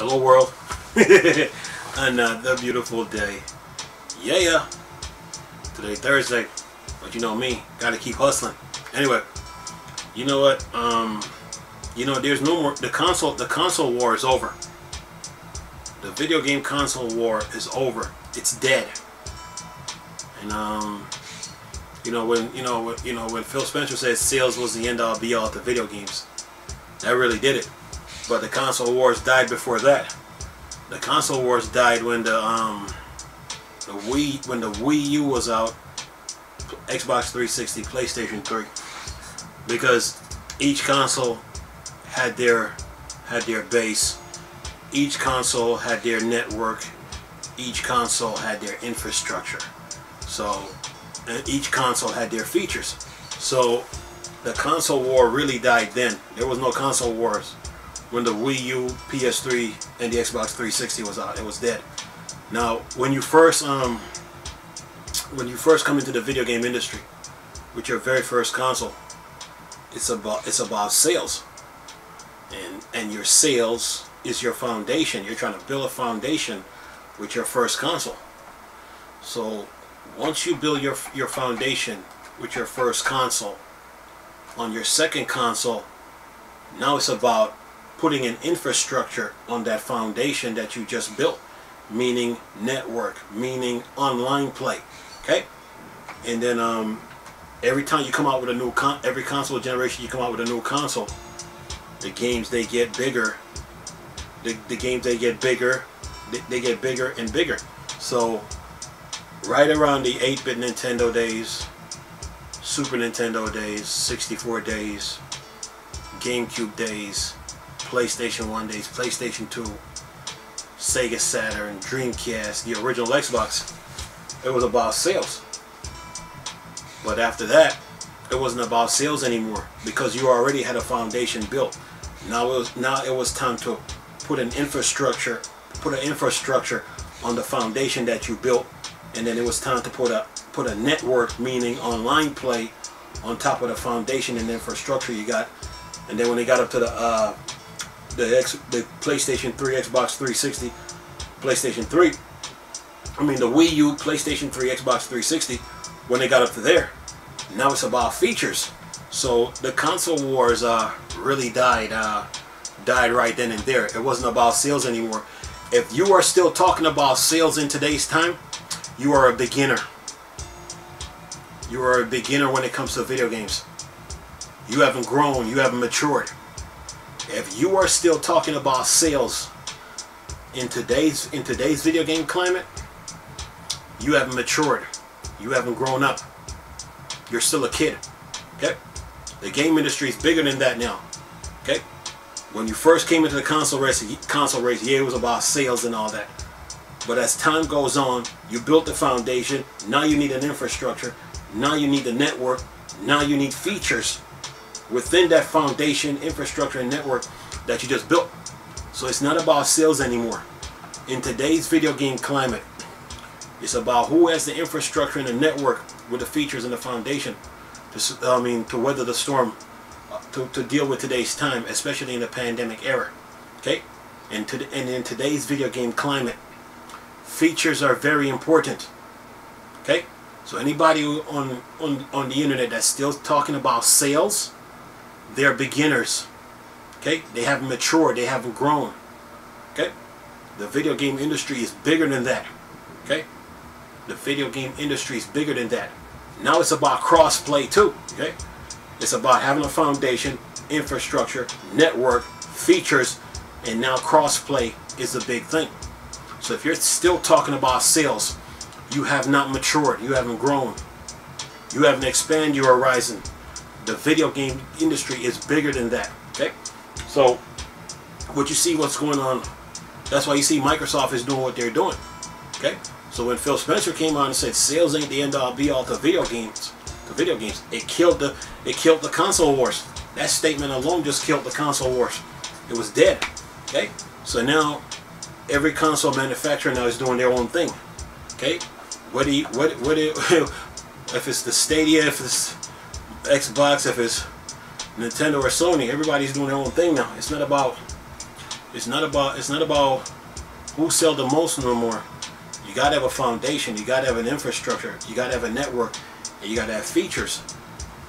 Hello world. Another beautiful day. Yeah. Today Thursday, but you know me, gotta keep hustling. Anyway, you know what? There's no more. The console war is over. The video game console war is over. It's dead. And when Phil Spencer said sales was the end all be all to video games, that really did it. But the console wars died before that. The console wars died when the Wii U was out, Xbox 360, PlayStation 3, because each console had their base, each console had their network, each console had their infrastructure. So, and each console had their features. So the console war really died then. There was no console wars when the Wii U, PS3, and the Xbox 360 was out. It was dead. Now, when you first come into the video game industry with your very first console, it's about sales, and your sales is your foundation. You're trying to build a foundation with your first console. So once you build your foundation with your first console, on your second console, now it's about putting an infrastructure on that foundation that you just built, meaning network, meaning online play. Okay, and then every time you come out with a new every console generation, you come out with a new console, the games they get bigger. The games they get bigger, they get bigger and bigger. So right around the 8-bit Nintendo days, Super Nintendo days, 64 days, GameCube days, PlayStation 1 days, PlayStation 2, Sega Saturn, Dreamcast, the original Xbox, it was about sales. But after that, it wasn't about sales anymore, because you already had a foundation built. Now it was time to put an infrastructure on the foundation that you built, and then it was time to put a network, meaning online play, on top of the foundation and infrastructure you got. And then when they got up to the PlayStation 3, Xbox 360, PlayStation 3, the Wii U, PlayStation 3, Xbox 360, when they got up to there, now it's about features. So the console wars really died right then and there. It wasn't about sales anymore. If you are still talking about sales in today's time, you are a beginner. You are a beginner when it comes to video games. You haven't grown, you haven't matured. If you are still talking about sales in today's video game climate, you haven't matured. You haven't grown up. You're still a kid. Okay? The game industry is bigger than that now. Okay? When you first came into the console race, yeah, it was about sales and all that. But as time goes on, you built the foundation. Now you need an infrastructure. Now you need the network. Now you need features within that foundation, infrastructure, and network that you just built. So it's not about sales anymore. In today's video game climate, it's about who has the infrastructure and the network with the features and the foundation to weather the storm, to deal with today's time, especially in the pandemic era. Okay, and in today's video game climate, features are very important. Okay, so anybody on the internet that's still talking about sales, they're beginners. Okay, they haven't matured, they haven't grown. Okay, the video game industry is bigger than that. Okay, the video game industry is bigger than that. Now it's about cross-play too. Okay, it's about having a foundation, infrastructure, network, features, and now cross-play is the big thing. So if you're still talking about sales, you have not matured, you haven't grown, you haven't expanded your horizon. The video game industry is bigger than that. Okay, so what you see, what's going on, that's why you see Microsoft is doing what they're doing. Okay, so when Phil Spencer came on and said sales ain't the end all be all to video games, it killed the console wars. That statement alone just killed the console wars. It was dead. Okay, so now every console manufacturer now is doing their own thing. Okay, if it's the Stadia, if it's Xbox, if it's Nintendo or Sony, everybody's doing their own thing now. It's not about It's not about who sell the most no more. You gotta have a foundation, you gotta have an infrastructure, you gotta have a network, and you gotta have features.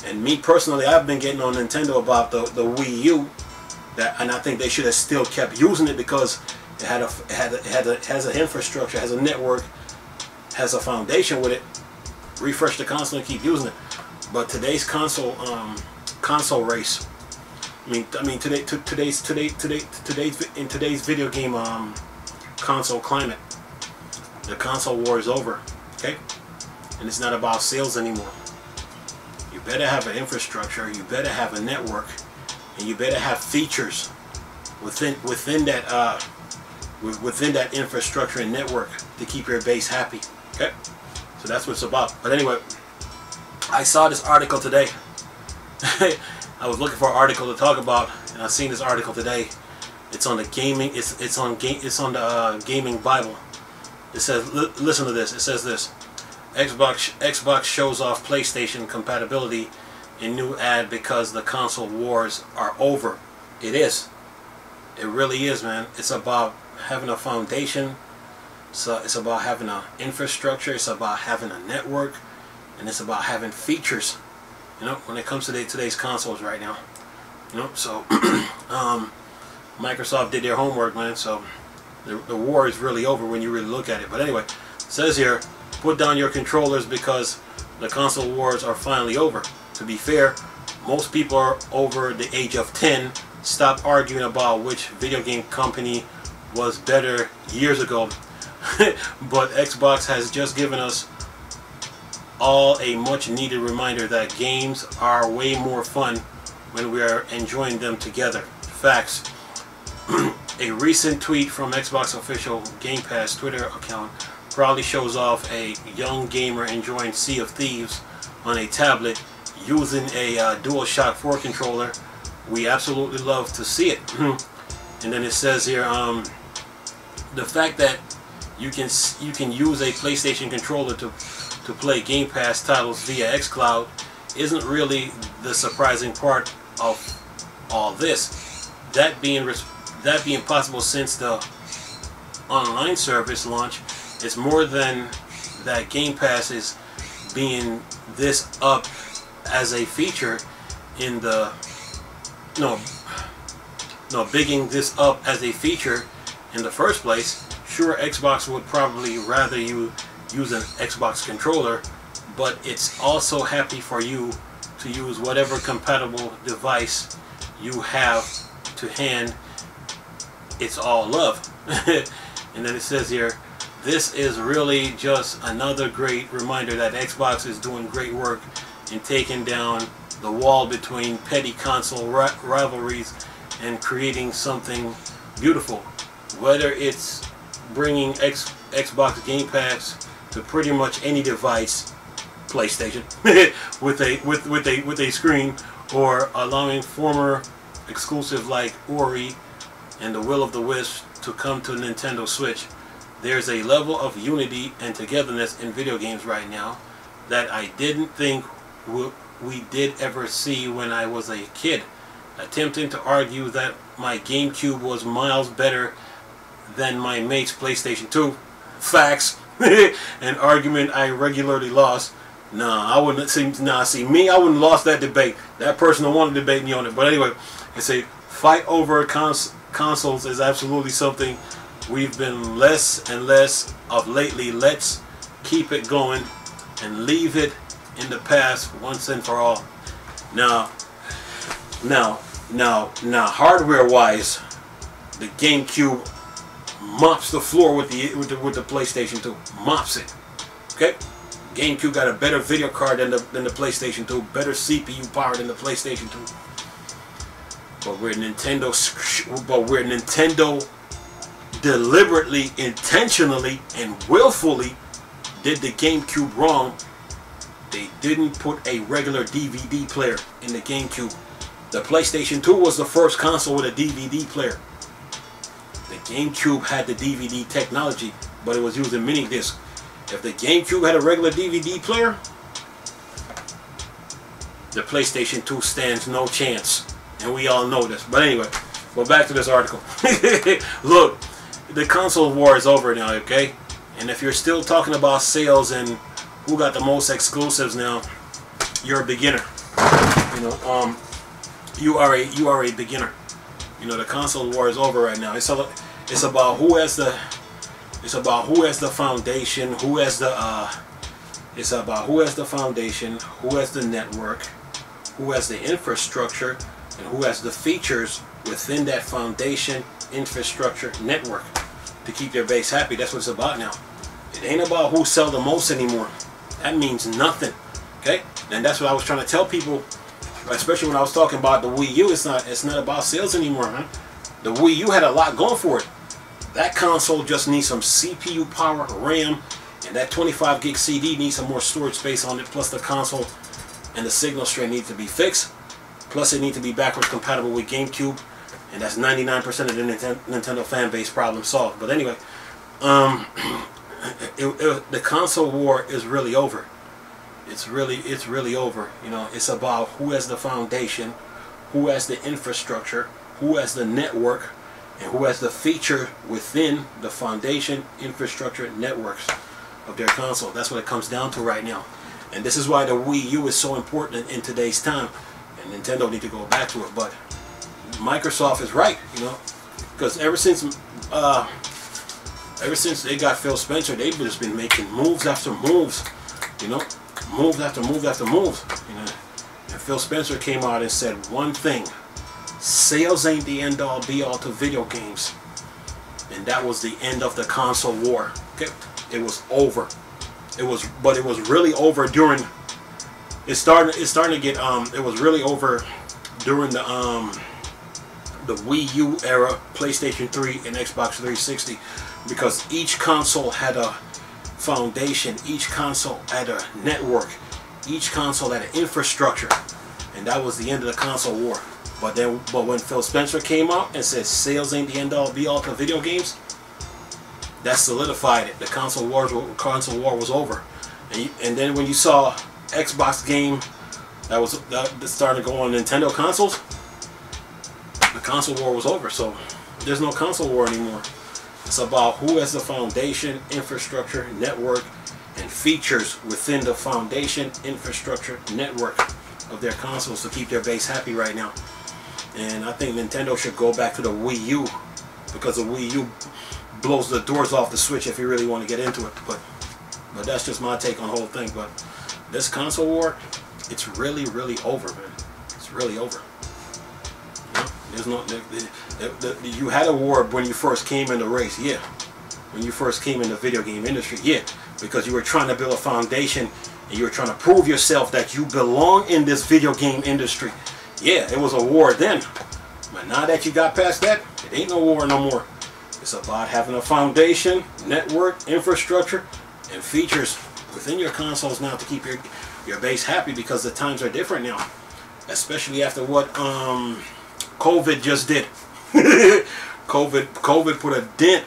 And me personally, I've been getting on Nintendo about the Wii U, and I think they should have still kept using it because it has an infrastructure, has a network, has a foundation with it. Refresh the console and keep using it. But today's console race. In today's video game console climate, the console war is over. Okay, and it's not about sales anymore. You better have an infrastructure. You better have a network, and you better have features within that infrastructure and network to keep your base happy. Okay, so that's what it's about. But anyway, I saw this article today. I was looking for an article to talk about, and I seen this article today. It's on the gaming. It's on the gaming Bible. It says, listen to this. It says this: Xbox shows off PlayStation compatibility in new ad because the console wars are over. It is. It really is, man. It's about having a foundation. So it's about having an infrastructure. It's about having a network, and it's about having features. You know, when it comes to today's consoles right now. You know, so Microsoft did their homework, man. So the war is really over when you really look at it. But anyway, it says here, put down your controllers because the console wars are finally over. To be fair, most people are over the age of 10. Stop arguing about which video game company was better years ago. But Xbox has just given us all a much needed reminder that games are way more fun when we are enjoying them together. Facts. A recent tweet from Xbox official Game Pass Twitter account proudly shows off a young gamer enjoying Sea of Thieves on a tablet using a DualShock 4 controller. We absolutely love to see it. And then it says here, the fact that you can use a PlayStation controller to play Game Pass titles via xCloud isn't really the surprising part of all this. That being possible since the online service launch, it's more than that Game Pass is being this up as a feature in the bigging this up as a feature in the first place. Sure, Xbox would probably rather you use an Xbox controller, but it's also happy for you to use whatever compatible device you have to hand. It's all love. And then it says here, this is really just another great reminder that Xbox is doing great work in taking down the wall between petty console rivalries and creating something beautiful. Whether it's bringing Xbox Game Pass to pretty much any device, PlayStation, with a screen, or allowing former exclusive like Ori and the Will of the Wisp to come to Nintendo Switch, there's a level of unity and togetherness in video games right now that I didn't think we did ever see when I was a kid. Attempting to argue that my GameCube was miles better than my mate's PlayStation 2. Facts. An argument I regularly lost. Nah, I wouldn't see. Nah, see me, I wouldn't lost that debate. That person don't want to debate me on it. But anyway, it's a fight over consoles is absolutely something we've been less and less of lately. Let's keep it going and leave it in the past once and for all. Now, hardware-wise, the GameCube mops the floor with the PlayStation 2. Mops it. Okay? GameCube got a better video card than the PlayStation 2, better CPU power than the PlayStation 2. But where Nintendo deliberately, intentionally, and willfully did the GameCube wrong, they didn't put a regular DVD player in the GameCube. The PlayStation 2 was the first console with a DVD player. The GameCube had the DVD technology, but it was using mini disc. If the GameCube had a regular DVD player, the PlayStation 2 stands no chance. And we all know this. But anyway, But back to this article. Look, the console war is over now, okay? And if you're still talking about sales and who got the most exclusives now, you're a beginner. You know, you are a beginner. You know, the console war is over right now. It's about who has the foundation, who has the it's about who has the foundation, who has the network, who has the infrastructure, and who has the features within that foundation, infrastructure, network to keep their base happy. That's what it's about now. It ain't about who sell the most anymore. That means nothing. Okay? And that's what I was trying to tell people, especially when I was talking about the Wii U. It's not about sales anymore, man. The Wii U had a lot going for it. That console just needs some CPU power, RAM, and that 25 gig CD needs some more storage space on it, plus the console and the signal strength need to be fixed. Plus it needs to be backwards compatible with GameCube, and that's 99% of the Nintendo fan base problem solved. But anyway, the console war is really over. It's really over. You know, it's about who has the foundation, who has the infrastructure, who has the network, and who has the feature within the foundation, infrastructure, networks of their console. That's what it comes down to right now. And this is why the Wii U is so important in today's time. And Nintendo need to go back to it. But Microsoft is right, you know, because ever since they got Phil Spencer, they've just been making moves after moves, you know, moves after moves after moves, you know. And Phil Spencer came out and said one thing: sales ain't the end all be all to video games. And that was the end of the console war. Okay, it was over. It was really over during. It's starting to get it was really over during the Wii U era, PlayStation 3 and Xbox 360, because each console had a foundation, each console had a network, each console had an infrastructure, and that was the end of the console war. But when Phil Spencer came out and said sales ain't the end all be all to video games, that solidified it. The console war was over. And then when you saw Xbox game that started to go on Nintendo consoles, the console war was over. So there's no console war anymore. It's about who has the foundation, infrastructure, network, and features within the foundation, infrastructure, network of their consoles to keep their base happy right now. And I think Nintendo should go back to the Wii U, because the Wii U blows the doors off the Switch if you really want to get into it. But that's just my take on the whole thing. But this console war, it's really over, man. It's really over. You know, there's no you had a war when you first came in the race, yeah. When you first came in the video game industry, yeah, because you were trying to build a foundation and you were trying to prove yourself that you belong in this video game industry. Yeah, it was a war then. But now that you got past that, it ain't no war no more. It's about having a foundation, network, infrastructure, and features within your consoles now to keep your base happy, because the times are different now. Especially after what COVID just did. COVID put a dent.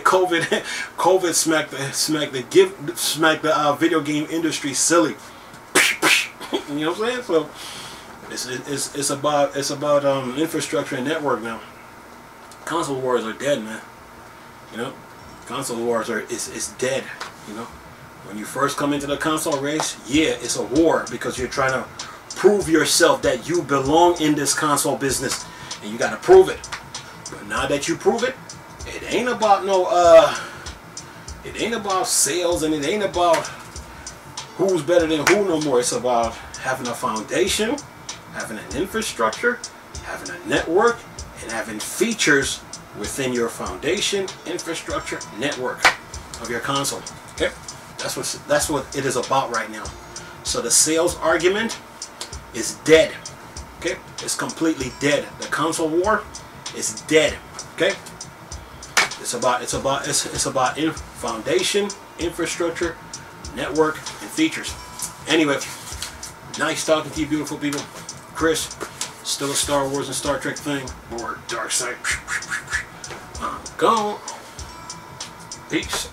COVID smacked the video game industry silly. You know what I'm saying? So it's about infrastructure and network now. Console wars are dead, man. You know, console wars is dead. You know, when you first come into the console race, yeah, it's a war, because you're trying to prove yourself that you belong in this console business, and you got to prove it. But now that you prove it, it ain't about it ain't about sales, and it ain't about who's better than who no more. It's about having a foundation, having an infrastructure, having a network, and having features within your foundation, infrastructure, network of your console. Okay, that's what it is about right now. So the sales argument is dead. Okay, it's completely dead. The console war is dead. Okay, it's about foundation, infrastructure, network, and features. Anyway, nice talking to you, beautiful people. Chris, still a Star Wars and Star Trek thing, or dark side. I'm gone. Peace.